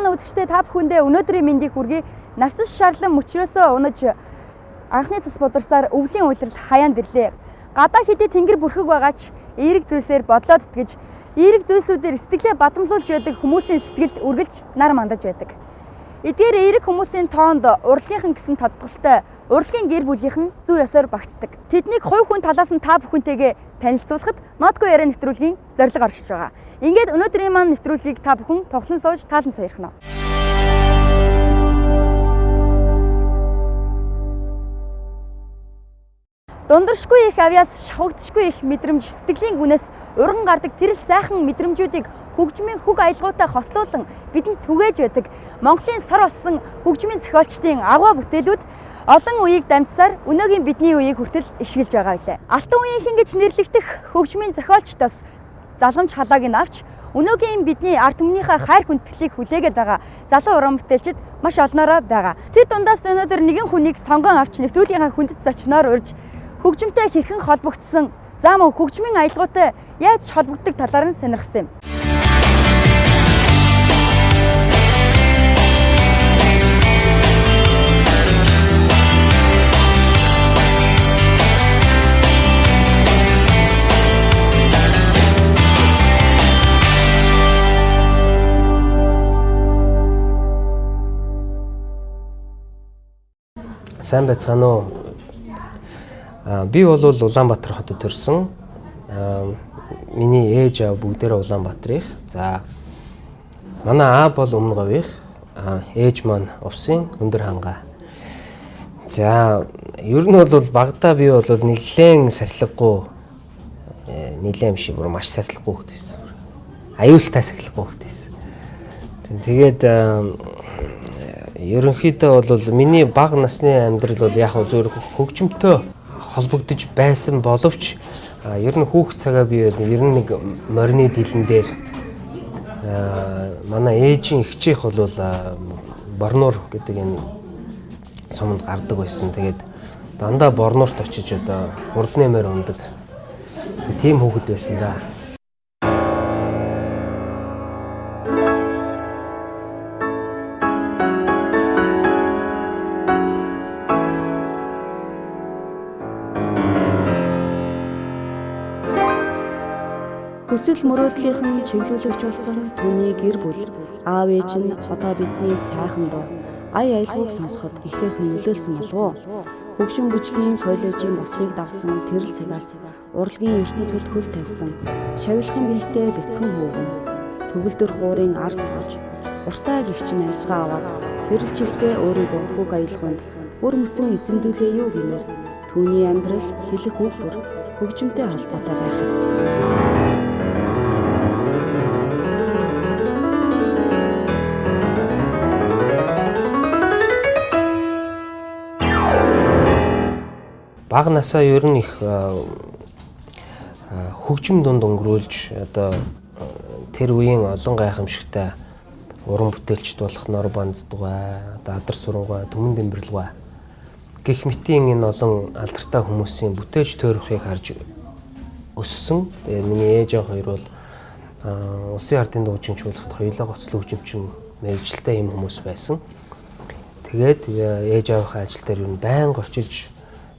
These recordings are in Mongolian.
манай үзэгчдээ та бүхэндээ өнөөдрийн мэндийг хүргэе. Навсас шарлан мөчрөөсөө унаж анхны цус бударсаар өвлийн уйлрал хаяанд ирлээ. Гадаа хэдий тэнгэр бүрхэг байгаач эерэг зүйлсээр бодлоод итгэж, эерэг зүйлсүүдээр сэтгэлээ бадамлуулж байдаг хүмүүсийн сэтгэлд үргэлж нар мандаж байдаг. Эдгээр эерэг хүмүүсийн тоонд урлагийнхан гэсэн тодголтой урлагийн гэр бүлийнхэн зөв ёсоор багтдаг. Тэднийг хувь хүн талаас нь та бүхэнтэйгээ танилцуулахад Нотго яриа нэвтрүүлгийн зорилго оршиж байгаа. Ингээд өнөөдрийн маань нэвтрүүлгийг та бүхэн тоглон сууж таалан саярхна. Дундаршгүй их авьяас шавагдшгүй их мэдрэмж сэтгэлийн гүнээс урган гардаг тэрл сайхан мэдрэмжүүдийг хөгжмийн хөг аялгаутай хослуулан бидэнд түгээж байдаг Монголын сар болсон хөгжмийн зохиолчдын агуу бүтээлүүд олон үеийг дамжсаар өнөөгийн бидний үеийг хүртэл ишгэлж байгаа билээ. Алтан үеийнхэн гэж нэрлэгдэх хөгжмийн зохиолчдоос залгамж халааг нь авч өнөөгийн бидний ард түмнийхээ хайр хүндэтгэлийг хүлээгээд байгаа залуу уран бүтээлчид маш олноороо байгаа. Тэд дундаас өнөөдөр нэгэн хүнийг сонгон авч нэвтрүүлгийнхаа хүндэт зочноор урьж хөгжмөнтэй хэрхэн холбогдсон, за мөн хөгжмийн аялгаутай яаж холбогддог талаар нь сонирхсан юм. Сайн байцгаана уу? Би бол Улаанбаатар хотод төрсөн. Миний ээж аав бүгдээрээ Улаанбаатарих. За манай аав бол Өмнө Говьих, ээж маань Увсын Өндөр хангаа. За ер нь бол багадаа би бол нэлээд сахилгагүй, нэлээд биш бүр маш сахилгагүй хөлт байсан. Аюултай сахилгагүй хөлт байсан. Тэгээд ерөнхийдөө бол миний бага насны амьдрал бол яг зөв хөгжмөнтэй холбогдож байсан боловч ер нь хүүхд цагаа би ер нь нэг морины дэлэн дээр манай ээжийн эгчийнх бол Борнуур гэдэг энэ суманд гардаг байсан. Тэгээд дандаа Борнуурт очиж одоо хурд нэмээр ундаг. Тийм хүүхэд байсан да. Хүсэл мөрөөдлийнхэн чиглүүлэгч болсон түүний гэр бүл аав ээж нь одоо бидний сайхан дуу ая аялгауг сонсоход ихээхэн нөлөөлсөн болов уу? Хөгжим бүжгийн коллежийн босыг давсан тэрл цагаас урлагийн ертөнцөд хөл тавьсан шавилхан бэлтээ бяцхан хүүгэн төгөлдөр хуурын ард сууж уртаа гихчин амьсгаа аваад тэрл чигтээ өөрийгөө хөг аялгаунд бүр мөсөн эзэмдүүлээ юу гэмээр түүний амьдрал хэлэх үг бүр хөгжимтэй холбоотой байх юм. Бага насаа ер нь их хөгжим дунд өнгөрүүлж одоо тэр үеийн олон гайхамшигтай уран бүтээлчд болох Норбанз дугай, одоо Адар Сурангуй, Түмэн Дэмбэрлэгуй гэх мэтийн энэ олон алдартай хүмүүсийн бүтээж тойрохыг харж өссөн. Тэгээд миний ээж аав хоёр бол улсын ардын дуучин-чуулгад хоёулаа гоцлог хөгжимчин мэргэжилтэй юм хүмүүс байсан. Тэгээд ээж аавынхаа ажил дээр ер нь байнга очиж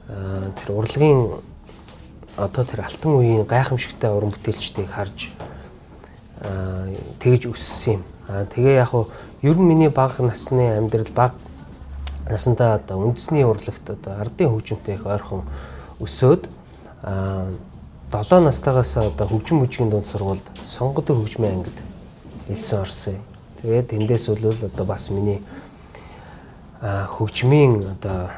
тэр урлагийн одоо тэр алтан үеийн гайхамшигтай уран бүтээлчдийг харж тэгж өссөн юм. Тэгээ яг ер нь миний бага насны амьдрал бага наснда одоо үндэсний урлагт одоо ардын хөгжимтэй их ойрхон өсөөд 7 настайгаас одоо хөгжим бүжгийн дунд сургуульд сонгодог хөгжмийн ангид элсэн орсон. Тэгээд тэндээс бол одоо бас миний хөгжмийн одоо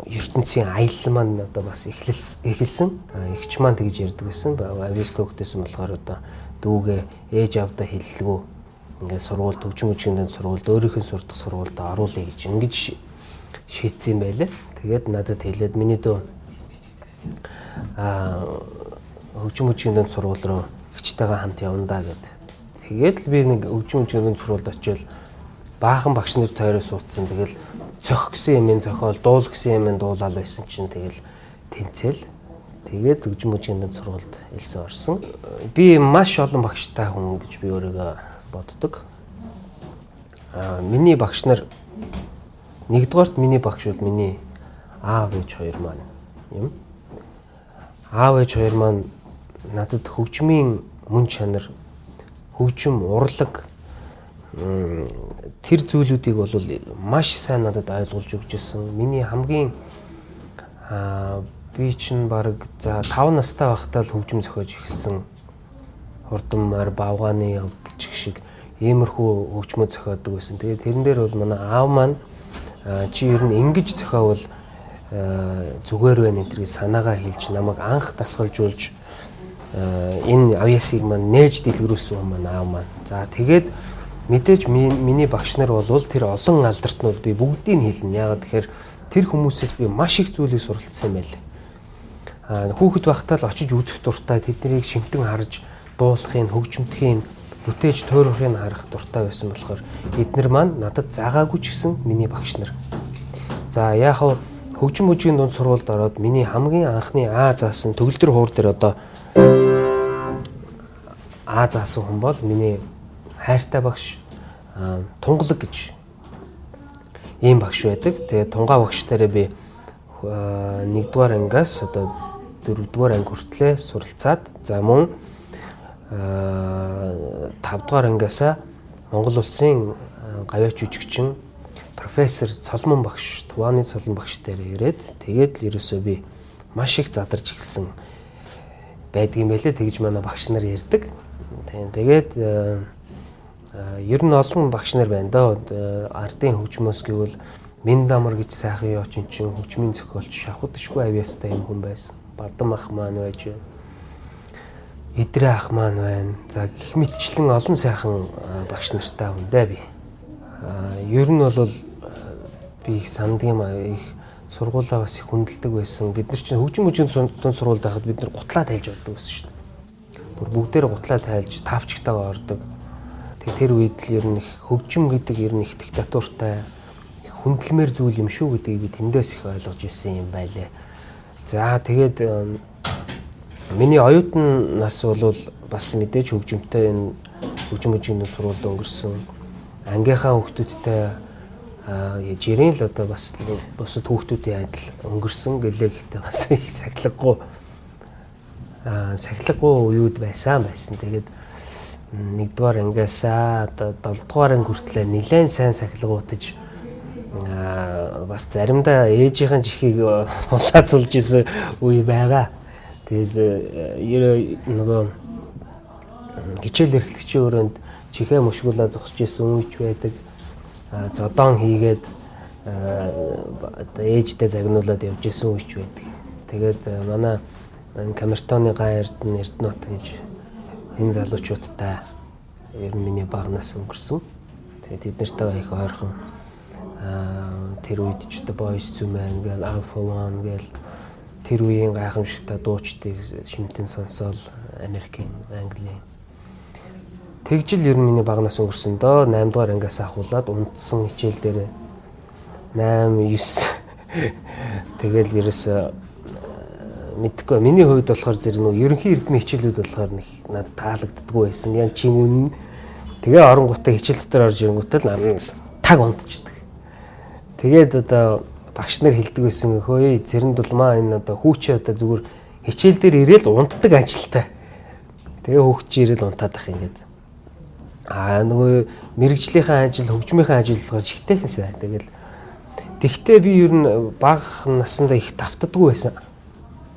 ертөнцийн аялал маань одоо бас эхэлсэн. Эгч маань тэгж ярьдаг байсан. Авьяас төгтөөсөн болохоор одоо дүүгээ ээж авдаа хэллэгөө ингээд сургууль хөгжим бүжгийн сургуульд өөрийнхөө сурдаг сургуульд оруулъя гэж ингэж шийдсэн юм байлаа. Тэгээд надад хэлээд миний дөө хөгжим бүжгийн сургууль руу эгчтэйгээ хамт явна да гэд. Тэгээд л би нэг хөгжим бүжгийн сургуульд очиод баахан багш нар тойроо суудсан. Тэгэл цох гэсэн юм зохиол, дуул гэсэн юм дуулаад байсан чинь тэгэл тэнцэл. Тэгээд хөгжим бүжгийн сургуульд элсэн орсон. Би маш олон багштай хүн гэж би өөрийгөө боддог. миний багш нар нэгдүгээрт миний багш бол миний аав ээж хоёр маань юм. Аав ээж хоёр маань надад хөгжмийн мөн чанар, хөгжим, урлаг тэр зүйлүүдийг бол маш сайн надад ойлгуулж өгч ирсэн. Миний хамгийн би чинь баг за 5 настай байхдаа л хөгжим зохиож эхэлсэн. Хурдан морь бавгааны явдалч шиг иймэрхүү хөгжмөд зохиодог байсан. Тэгээд тэрэн дээр бол манай аав маань чи ер нь ингэж зохиовол зүгээр байна энэ санаагаа хэлж намайг анх дасгалжуулж энэ авьяасыг маань нээж дэлгэрүүлсэн юм маань аав маань. За тэгээд мэдээж миний багш нар бол тэр олон алдартнууд би бүгдийг хэлнэ. Яагаад тэгэхээр тэр хүмүүсээс би маш их зүйлийг суралцсан юм байлээ. Хүүхэд байхдаа л очиж үзэх дуртай, тэднийг шимтэн харж дуулахын, хөгжимдхийн, бүтээж туурахыг харах дуртай байсан болохоор эднэр маань надад заагаагүй ч гэсэн миний багш нар. За яг хөгжим мужийн дунд сургуульд ороод миний хамгийн анхны заасан төгөлдөр хуур дээр одоо заасан хүн бол миний хайртай багш Тунгалаг гэж ийм багш байдаг. Тэгээд Тунгаа багштайраа би 1-р ангиас одоо 4-р анги хүртлээр суралцаад за мөн 5-р ангиасаа Монгол улсын гавьяач жүжигчин профессор Цолмон багш, Тувааны Цолмон багштайраа ирээд тэгээд л ерөөсөө би маш их задарч эхэлсэн байдгийм байлээ. Тэгж манай багш нар ярьдаг. Тэгээд ер нь олон багш нар байна доо. Ардын хөгжмөөс гэвэл Миндамар гэж сайхан яочин чин хөгжмийн зохиолч Шавхатшгүй авьяастай юм хүн байсан. Бадам ах маань байж байна. Идрээ ах маань байна. За гэх мэтчлэн олон сайхан багш нартай хүндээ би. Ер нь бол би их сандгийн их сургуулаа бас их хүндэлдэг байсан. Бид нар чинь хөгжим мужийн дунд сургуульд байхад бид нар гутлаа тайлж ордог байсан шүү дээ. Бүр бүгдээр гутлаа тайлж тавчгтайгаа ордог. Тэр үед л ер нь их хөгжим гэдэг ер нь их диктатуртай хүндлэмээр зүйл юм шүү гэдгийг би тэндээс их ойлгож ирсэн юм байлээ. За тэгээд миний оюутан нас бол бас мэдээж хөгжимтэй энэ хөгжим мужийн сургуульд өнгөрсөн. Ангийнхаа хүүхдүүдтэй жирийн л одоо бас бусад хүүхдүүдийн адил өнгөрсөн гэлээ гэхдээ бас их сахилгагүй уууд байсан. Тэгээд 1-р ангиасаа одоо 7-р анги хүртлээр нэлээд сайн сахилгуудаж бас заримдаа ээжийнхэн чихийг улаацуулж исэн үе байгаа. Тэгээд нөгөө хичээл эрхлэгчийн өрөөнд чихээ мушгуулаа зогсож исэн үеч байдаг. Зодон хийгээд ээжтэй загнуулаад явж исэн үеч байдаг. Тэгээд манай камертоны ган Эрдэнэт гэж энэ залуучуудтай ер нь миний багнаас өнгөрсөн. Тэгээд тэднэртэй их ойрхон тэр үед ч одоо Boys to Men гэл Alpha One гэл тэр үеийн гайхамшигтай дуучдыг шимтэн сонсоол Америкийн, Английн. Тэгжил ер нь миний багнаас өнгөрсөн доо 8-р ангиас ахуулаад унтсан хичээл дээр 8, 9 тэгэл ерөөсөө мэдгүй. Миний хувьд болохоор зэрэг нөгөө ерөнхий эрдмийн хичээлүүд болохоор нэг надад таалагддаггүй байсан. Яг чин үнэн. Тэгээ оронгуудаа хичээл дотор орж ирэнгүүтэл таг унтчихдаг. Тэгээд одоо багш нар хэлдэг байсан хөөе зэрэн дулмаа энэ одоо хүүчээ одоо зүгээр хичээл дээр ирээл унтдаг ажилтай. Тэгээ хүүхд чи ирээл унтаад ах ингээд. Нөгөө мэрэгжлийнхаа ажил, хөгжмийнхаа ажил болохоор жигтэйхэн сайн. Тэгтээ би ер нь бага насндаа их давтдаггүй байсан.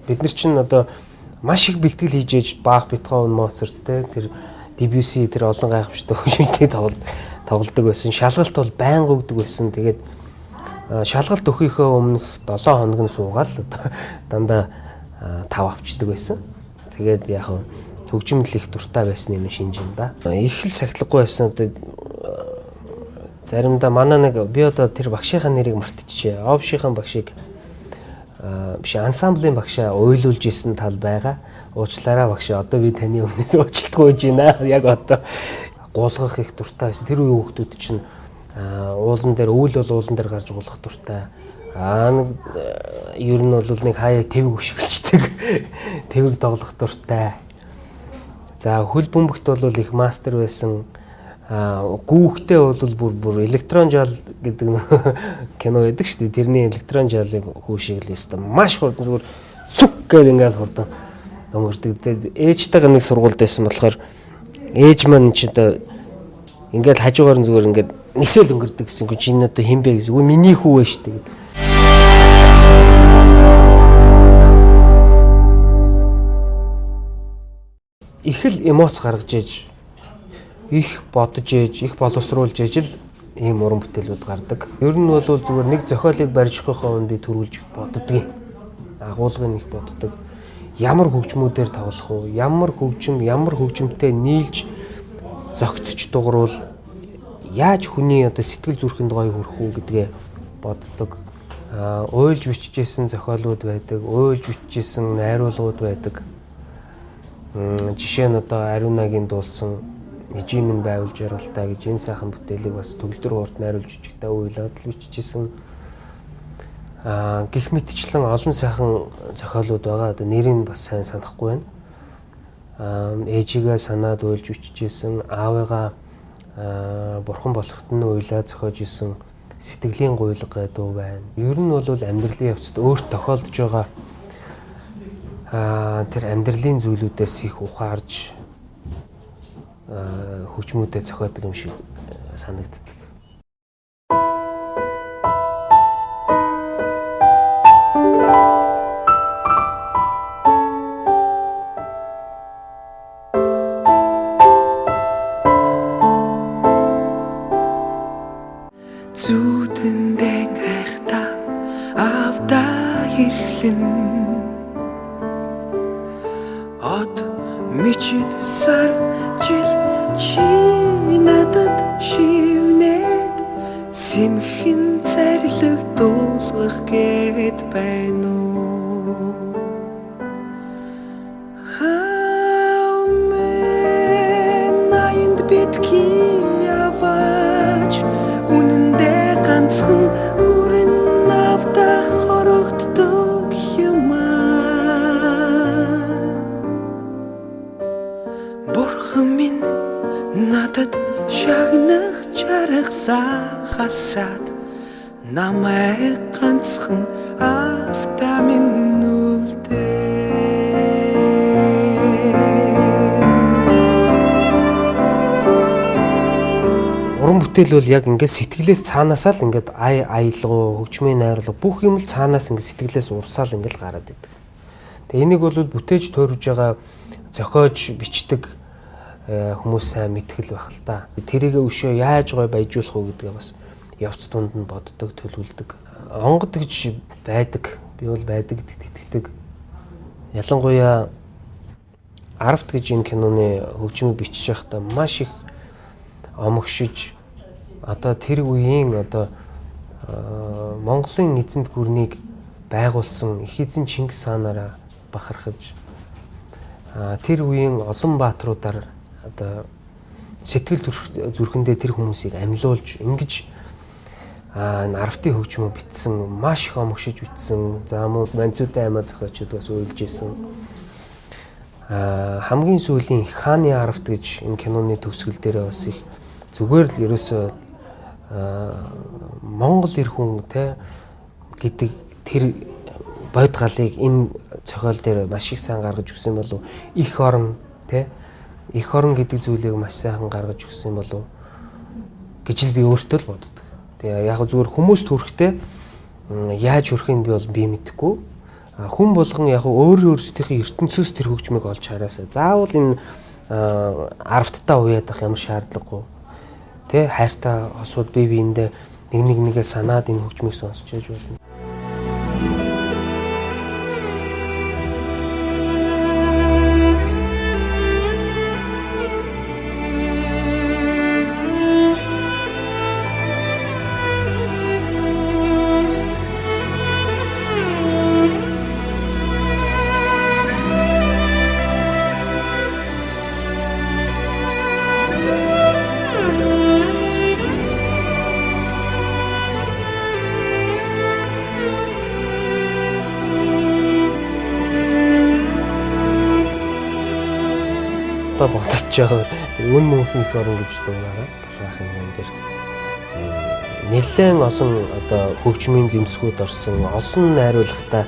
Бид нар чинь одоо маш их бэлтгэл хийж ээж Бах, Бетховен, Моцарт тэр Дебюсси тэр олон гайхамшигтай хөгжимчдийг тоглодог байсан. Шалгалт бол байнга өгдөг байсан. Тэгээд шалгалт өгөхийнхөө өмнөх 7 хоног нь суугаад дандаа 5 авчдаг байсан. Тэгээд яг хөгжимд их дуртай байсан юм шинж юм да. Их л сахилгагүй байсан. Одоо заримдаа манай нэг би одоо тэр багшийнхаа нэрийг мартчихжээ. Овшийн багшийг биш ансамблийн багшаа уйлуулж исэн тал байгаа. Уучлаарай багшаа. Одоо би таны өмнөөс уучлалт гуйж байна. Яг одоо гуулгах их дуртай байсан. Тэр үеийн хүүхдүүд чинь уулан дээр үйл бол уулан дээр гарч гуулгах дуртай. Ер нь бол нэг хаяа твэг өшөглждэг. Твэг тоглох дуртай. За хөл бөмбөгт бол их мастер байсан. Гүүхтэй бол бүр электрон жаал гэдэг кино байдаг шүү дээ. Тэрний электрон жаалын хүү шиг л өстө маш хурдан зүгээр сүг гэж ингээл хурдан өнгөрдөг. Ээжтэйгээ нэг сургуульд байсан болохоор ээж маань ч одоо ингээл хажуугаар нь зүгээр ингээд нисэл өнгөрдөг гэсэн. Чи энэ одоо хэн бэ гэсэн. Үгүй миний хүү вэ шүү дээ. Их л эмоц гаргаж ээж их бодож ээж, их боловсруулж ээж л ийм уран бүтээлүүд гардаг. Ер нь бол зүгээр нэг зохиолыг барьж авахын өмнө би төрүүлж боддгийн. Агуулгыг их боддог. Ямар хөгжмүүдээр тоглох уу? Ямар хөгжмөнтэй нийлж зохицож дугруул яаж хүний одоо сэтгэл зүрхэнд гоё хүрэх үү гэдгээ боддог. Уйлж бичижсэн зохиолууд байдаг, уйлж бичижсэн найруулгууд байдаг. Жишээ нь одоо Ариунагийн дуулсан Эжимэн байвал жаргалтай гэж энэ сайхан бүтээлийг бас төгөлдөр урт найруулж бичигтэй уйлаад л бичижсэн. Гэх мэтчлэн олон сайхан зохиолууд байгаа. Одоо нэрийг бас сайн санахгүй байна. Ээжигээ санаад уйлж бичижсэн, аавыгаа бурхан болоход нь уйлаад зохиож исэн сэтгэлийн гуйлга гэдэг байна. Ер нь бол амьдралын явцад өөрт тохиолдож байгаа тэр амьдралын зүйлүүдээс их ухаарж хөгжмүүдэд зохиодог юм шиг санагддаг. Зүудэндээ хайхтаа авдаа хэрхлэн од мичид сар жил чи надад шивнээд симхэн зарлиг дуулгах гээд байна уу? Найнд битгий яваач үнэндээ ганцхан үрэн авдах хорогддог юмаа. Бурхан минь надад шагнах чаргалаа хасаад намайг ганцхан автаа минь Уран бүтээл бол яг ингээд сэтгэлээс цаанаасаа л ингээд аялгуу, хөгжмийн найрлага бүх юм л цаанаас ингээд сэтгэлээс урсаал ингээд гараад идэг. Тэгээ энийг бол бүтээж туурж байгаа зохиож бичдэг хүмүүс сайн мэдгэл байх л та. Тэрийг өшөө яаж гой баяжуулах уу гэдгээ бас явц тунд нь боддог, төлөвлөдөг. Онгод гэж байдаг. Би бол байдаг гэдэгт итгэдэг. Ялангуяа 10-т гэж энэ киноны хөгжмийг бичиж байхдаа маш их омогшиж одоо тэр үеийн одоо Монголын эзэнт гүрнийг байгуулсан их эзэн Чингис хаанаараа бахархаж тэр үеийн олон баатруудаар одоо сэтгэл зүрхэндээ тэр хүмүүсийг амьлуулж ингэж 10-ын хөгжмөө бичсэн, маш их омогшиж бичсэн. За мөн Манцутай аймаа зохиочид бас уйлж исэн. Хамгийн сүүлийн Хааны 10-т гэж энэ киноны төгсгөл дээр бас их зүгээр л ерөөсөө Монгол эр хүн те гэдэг тэр бод галыг энэ цохиол дээр маш их сайн гаргаж өгсөн болов их орон те их орон гэдэг зүйлийг маш сайхан гаргаж өгсөн болов гэж л би өөртөө л боддог. Тэгээ яг зүгээр хүмүүс төрхтэй яаж хүрхийг би бол мэдэхгүй. Хүн болгон яг өөр өөрсдийнхээ ертөнцөөс тэр хөгжмийг олж хараасаа. Заавал энэ 10-таа уяад ах ямар шаардлагагүй. Тэ хайртай хосууд бие биендээ нэгээ санаад энэ хөгжмийг сонсч яж болно. одоо бодож байгаа үн мөнхийн их орон гэж дуурайгаа Балгаахын юм дээр нэлээд олон одоо хөгжмийн зэмсгүүд орсон олон найруулгатай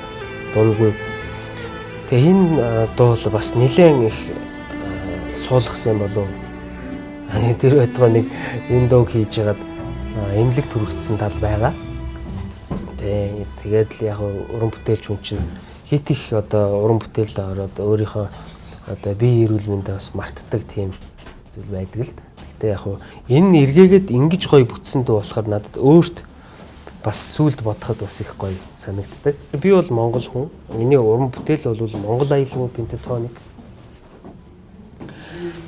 дундгүй. Тэгээ энэ дуу бас нэлээд их суулгасан болов. Тэр байтугай нэг энэ дууг хийж ягаад эмнэлэг төрөгдсөн тал байгаа. Тэгээд л яг уран бүтээлч хүн чинь хит их одоо уран бүтээлд ороод өөрийнхөө одоо бие эрүүл мэндээ бас мартдаг тийм зүйл байдаг л. Гэтэ яг энэ эргээгээд ингэж гоё бүтсэн дуу болохоор надад өөрт бас сүлд бодоход бас их гоё санагддаг. Би бол монгол хүн. Миний уран бүтээл бол монгол аюулгүй пентатоник.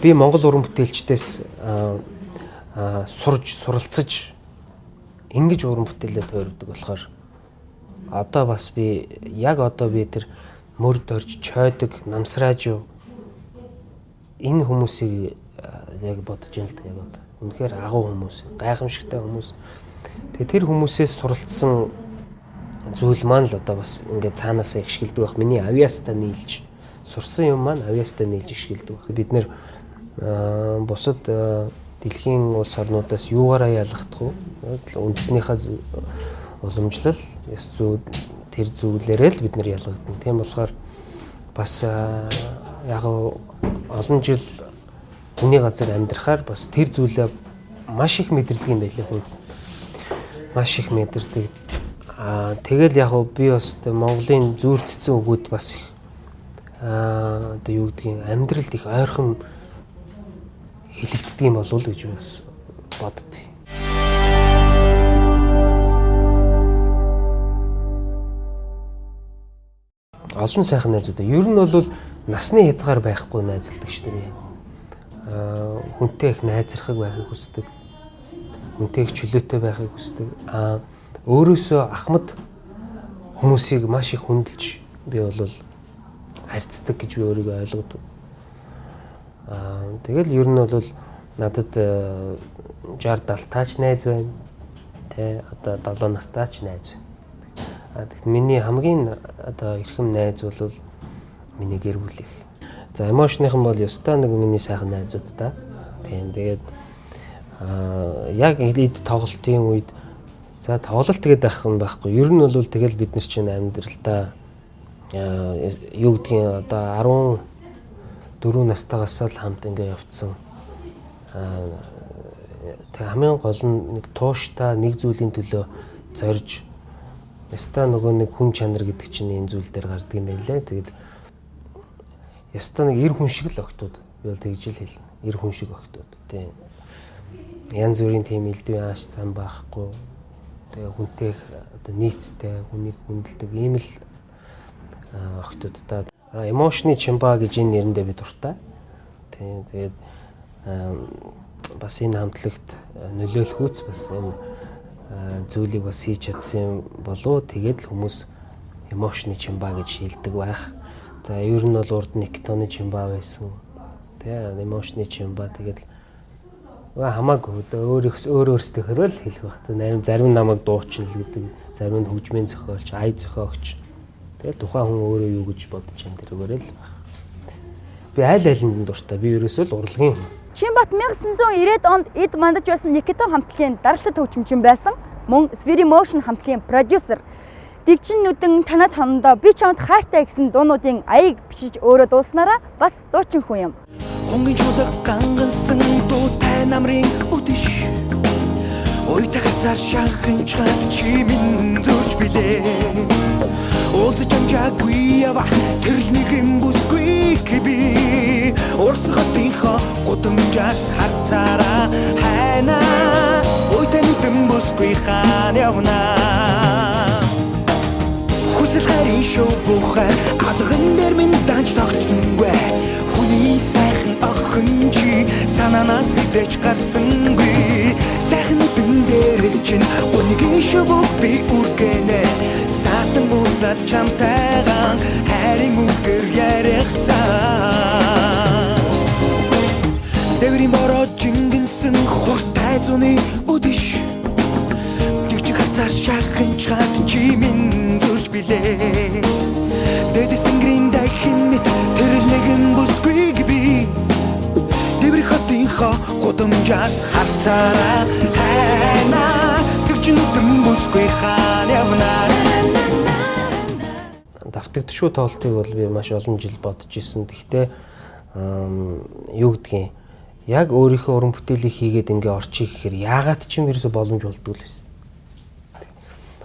Би монгол уран бүтээлчдээс суралцаж ингэж уран бүтээлээ тойрдог болохоор одоо бас би тэр мөрд орж чойдог намсрааж юу энэ хүмүүсийг яг бодож юм л та яг одоо үнэхээр агуу хүмүүс, гайхамшигтай хүмүүс. Тэгээ тэр хүмүүсээс суралцсан зүйл маань л одоо бас ингээд цаанаасаа ихшгэлдэг байх. Миний авьяастаа нийлж сурсан юм маань авьяастаа нийлж ихшгэлдэг байх. Бид нэр бусад дэлхийн улс орнуудаас юугаараа ялгахдах вэ? Үндэснийхээ уламжлал, ёс зүй тэр зүйлээрээ л бид нар ялгагдана. Тийм болохоор бас яг олон жил хүний газар амьдрахаар бас тэр зүйлээ маш их мэдэрдэг юм байлээ хүн. Маш их мэдэрдэг. Тэгэл яг би бас Монголын зүйрцсэн өгөөд бас их одоо юу гэдгийг амьдралд их ойрхон хэлэгддэг юм болов уу гэж бас боддөө. Олон сайхан найзууд. Ер нь бол насны хязгаар байхгүй найзалдаг шүү дээ. Хүнтэй их найзрахыг байхыг хүсдэг. Хүнтэй их чөлөөтэй байхыг хүсдэг. Өөрөөсөө ахмад хүмүүсийг маш их хүндэлж би бол харьцдаг гэж би өөрийгөө ойлгодог. Тэгэл ер нь бол надад 60-70 таач найз байна. Тэ одоо 7 настайч найз байна. Тэгэхдээ миний хамгийн одоо эрхэм найз бол миний гэр бүл их. За эмошныхан бол ёстой нэг миний сайхан найзууд та. Тийм тэгээд яг эд тоглолтын үед за тоглолт гэдэг байх юм байхгүй. Ер нь бол тэгэл бид нар чинь амьдралдаа юу гэдгийг одоо 14 настайгаас л хамт ингээ явцсан. Тэг хамгийн гол нь нэг тууштай нэг зүйлийн төлөө зорж яста нөгөө нэг хүн чанар гэдэг чинь энэ зүйл дээр гардаг юм байлээ. Тэгээд яста нэг эр хүн шиг л огтуд би бол тэгж л хэлнэ. Эр хүн шиг огтуд. Тийм. Янз бүрийн тийм элдвийн ааш зам байхгүй. Тэгээ хүнтэй одоо нийцтэй хүнийг хүндэлдэг ийм л огтудтай. Эмошны чимба гэж энэ нэрэндээ би дуртай. Тийм. Тэгээд бас энэ хамтлагт нөлөөлөхүүц бас энэ зүйлийг бас хийж чадсан болов. Тэгээд л хүмүүс эмошны чимба гэж хэлдэг байх. За ер нь бол урд Никтоны чимба байсан. Тэгээ эмошны чимба тэгээд хамаагүй өөрөөсөө хөрөөл хэлэх байх. Нарийн зарим намайг дуучин л гэдэг, зарим нь хөгжмийн зохиолч, ая зохиогч. Тэгээд тухайн хүн өөрөө юу гэж бодож байгаа тэргээрээ л байх. Би аль алинд дуртай. Би ерөөсөө л урлагийн хүн. Чинбат 1990-ад онд эд мандаж байсан Никитон хамтлагийн даралтад хөгжимчин байсан. Мөн Sverimotion хамтлагийн продюсер. Дэгчин нүдэн танад хонондоо би чамд хайртай гэсэн дуунуудын аяыг бичиж өөрөө дуулснараа бас дуучин хүн юм. Хонгийн чулаг гангансан дуутай намрын үдэш Уйтах цар шанхан чад чимэн зурж билээ Уулзаж амжаагүй ява тэрл нэгэн бүсгүй би Урсгатынхоо гудамжаас харцаараа хайна Уйтай нүдэн бүсгүй хаан явна Хүсэл хайрын шоу бухай адган дээр минь данч тогтсонгүй Хүний сайхан охин чи санаанаас хизээч гарсангүй Сайхан нүдэн дээрээс чинь өнөгийн шоу би үргэнэ Саатан буцаад чамтайгаан хайрын үгээр яриахсан Дэврийн бороо жингэнсэн хуртай зуны үдэш Тэгчих хацаар шахан чад чимэн зурж билээ Дэдэс тэнгэрийн дахин мэт тэрл нэгэн бүсгүйг би бас харцаараа хайна тэгж нүдэн бүсгүй хаан явна. Давтагдшгүй тоглолтыг бол би маш олон жил бодож ирсэн. Гэхдээ юу гэдгийг яг өөрийнхөө уран бүтээлийг хийгээд ингээ орчих гэхээр яагаад ч юм ерөөсө боломж болдгоо л байсан.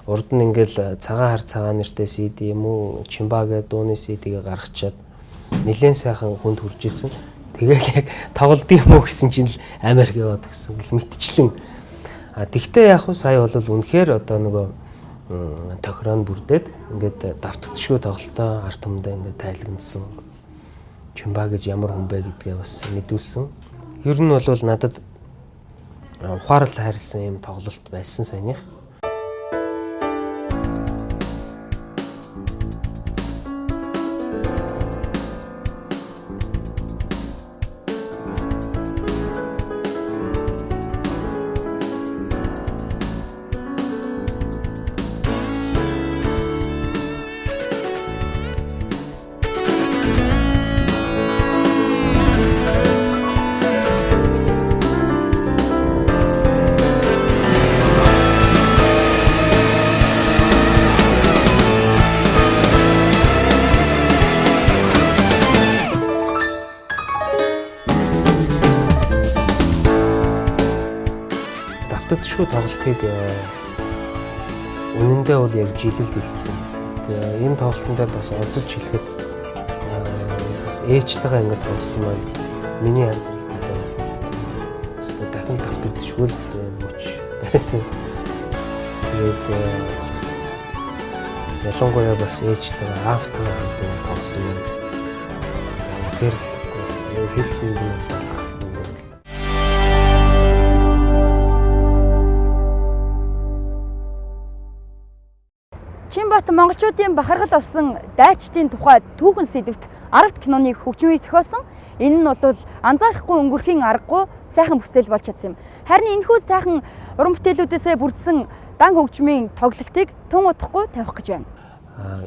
Урд нь ингээл цагаан хар цагаан нэртэй CD юм уу Чимба гэдэг дууны CD-г гаргачаад нэлээд сайхан хүнд хүрж исэн. Тэгэл яг тоглолт юм уу гэсэн чинь л Америк яваад гисэн гэх мэтчлэн. Тэгтээ яг хуу сая бол үнэхээр одоо нөгөө тохироо бүрдээд ингээд давтагдшгүй тоглолтоо арт түмэндээ ингээд тайлагнасан. Чимба гэж ямар хүн бэ гэдгээ бас мэдүүлсэн. Ер нь бол надад ухаарал хайрлсан юм тоглолт байсан саяных. Давтагдшгүй тоглолтыг үнэндээ бол яг жилэл бэлдсэн. Тэгээ энэ тоглолтын дээр бас онцолж хэлэхэд бас ээжтэйгээ ингээд тоглосон маань миний амьдралд бас дахин давтагдшгүй мөч байсан. Тэгээд ялангуяа бас ээжтэйгээ аавтайгаа хамт тоглосон маань тэгэхээр хэлэх юм байна. Чинбат монголчуудын бахархал болсон дайчдын тухай түүхэн сэдвт арга киноны хөгжмийг зохиосон. Энэ нь бол анзаарахгүй өнгөрхийн аргагүй сайхан бүтээл болж чадсан юм. Харин энэхүү сайхан уран бүтээлүүдээсээ бүрдсэн дан хөгжмийн тоглолтыг тун удахгүй тавих гэж байна.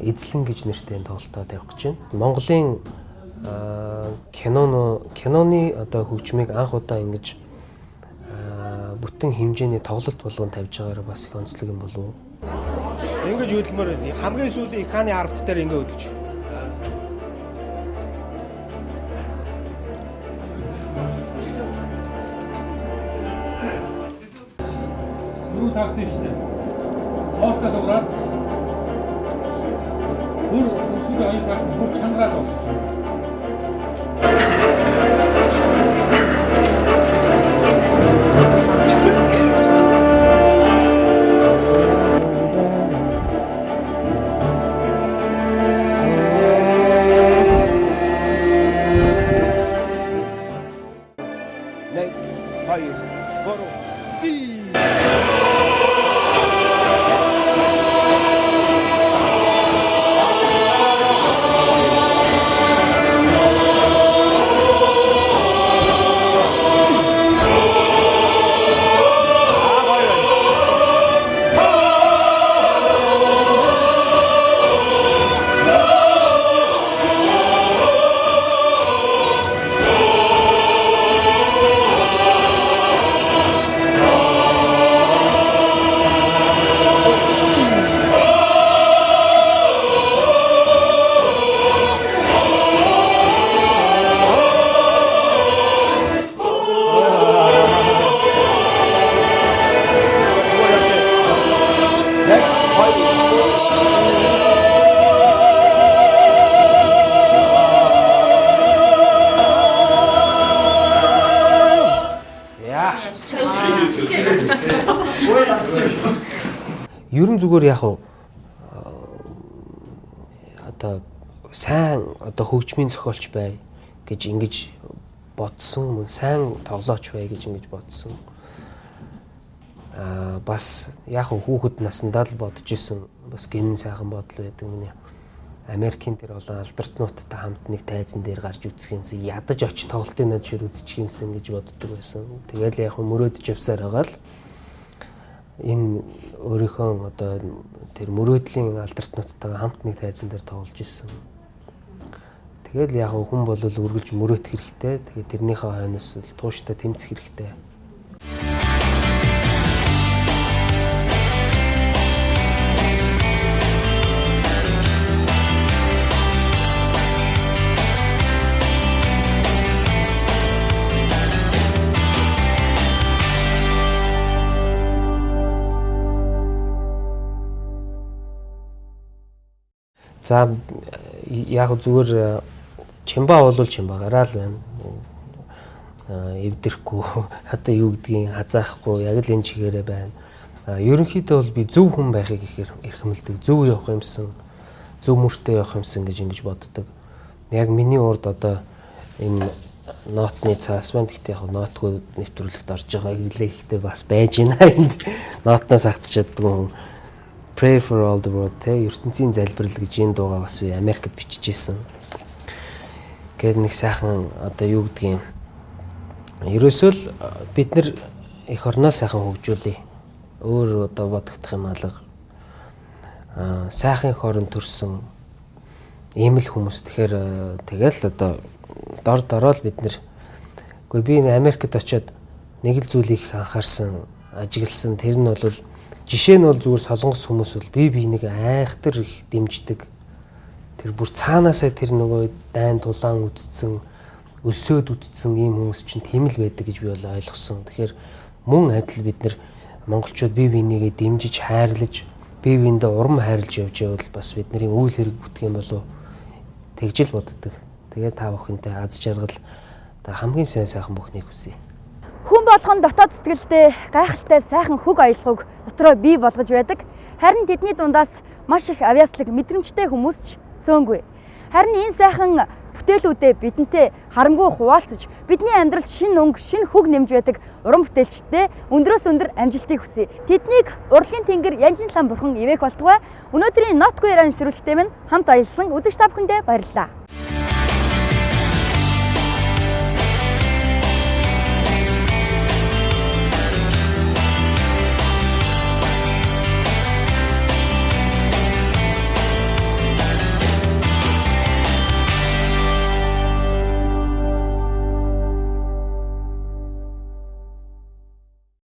Эзлэн гэж нэртэй тоглолтоо тавих гэж байна. Монголын киноны одоо хөгжмийг анх удаа ингэж бүтэн хэмжээний тоглолт болгон тавьж байгаараа бас их онцлог юм болов уу? Ингэж хөдөлмөр хамгийн сүүлийн экраны арвт дээр ингэ хөдөлж. Юу тавьчих шнэ. Хоолтой дуураад бүр сүүлийн аяг тавьчих бүр чанараад болсон. Ерөн зүгээр яг одоо сайн одоо хөгжмийн зохиолч бай гэж ингэж бодсон, мөн сайн тоглооч бай гэж ингэж бодсон. Бас яг хүүхэд насндаа л бодож исэн бас гинэн сайхан бодол байдаг миний. Америкийн тэр олон алдартнуудтай хамт нэг тайзан дээр гарч үзэх юмсан ядаж очиж тоглолтын над шир үзчих юмсан гэж боддог байсан. Тэгэл яг мөрөөдөж явсаар байгаа л энэ өөрийнхөө одоо тэр мөрөөдлийн алдартнуудтайгаа хамт нэг тайзан дээр тоглож ирсэн. Тэгэл яг хүн бол үргэлж мөрөөдөх хэрэгтэй. Тэгээд тэрнийхээ хойноос тууштай тэмцэх хэрэгтэй За яг зүгээр чимба бол чимбагараа л байна. Эвдэрэхгүй одоо юу гэдгийг хазаахгүй яг л энэ чигээрээ байна. Ерөнхийдөө бол би зөв хүн байхыг ихээр эрхэмлдэг. Зөв явах юмсан, зөв мөртөө явах юмсан гэж ингэж боддог. Яг миний урд одоо энэ нотны цаас байна. Гэхдээ яг нотгүй нэвтрүүлэгт орж байгаа хэлэхдээ бас байж байна. Энд нотноос хатчихдаг хүн. Pray for all the world те ертөнцийн залбирал гэж энэ дуугаа бас би Америкт бичижсэн. Гэт нэг сайхан одоо юу гэдгийг ерөөсөө л бид нар эх орноо сайхан хөгжүүлээ. Өөр одоо бодогдох юм алга. Сайхан эх орон төрсөн ийм л хүмүүс тэгэхээр тэгэл одоо дороо л бид нар үгүй би энэ Америкт очиод нэг л зүйлийг анхаарсан, ажигласан тэр нь бол жишээ нь бол зүгээр солонгос хүмүүс бол би нэг айхтар их дэмждэг. Тэр бүр цаанаасаа тэр нөгөө дайн тулаан үтцсэн, өлсөөд үтцсэн ийм хүмүүс чинь тийм л байдаг гэж би бол ойлгосон. Тэгэхээр мөн адил бид нар монголчууд бие бинийгээ дэмжиж, хайрлаж, бие биендээ урам хайрлаж явж байвал бас бидний үйл хэрэг бүтэх юм болов тэгж л боддог. Тэгээ та бүхэнтэй аз жаргал хамгийн сайхан бүхнийг хүсье. Хүн болгон дотоод сэтгэлдээ гайхалтай сайхан хөг аялгыг дотроо бий болгож байдаг. Харин тэдний дундаас маш их авьяаслаг мэдрэмжтэй хүмүүс ч сөөнгүй. Харин энэ сайхан бүтээлүүдээ бидэнтэй харамгүй хуваалцаж бидний амьдралд шинэ өнгө, шинэ хөг нэмж байдаг уран бүтээлчтэй өндрөөс өндөр амжилтыг хүсье. Тэднийг урлагийн тэнгэр Янжинлан бурхан ивэх болтугай. Өнөөдрийн Not Queer-ийн сэрүүлэгтэй минь хамт аялсан үзэгч та бүхэндээ баярлалаа.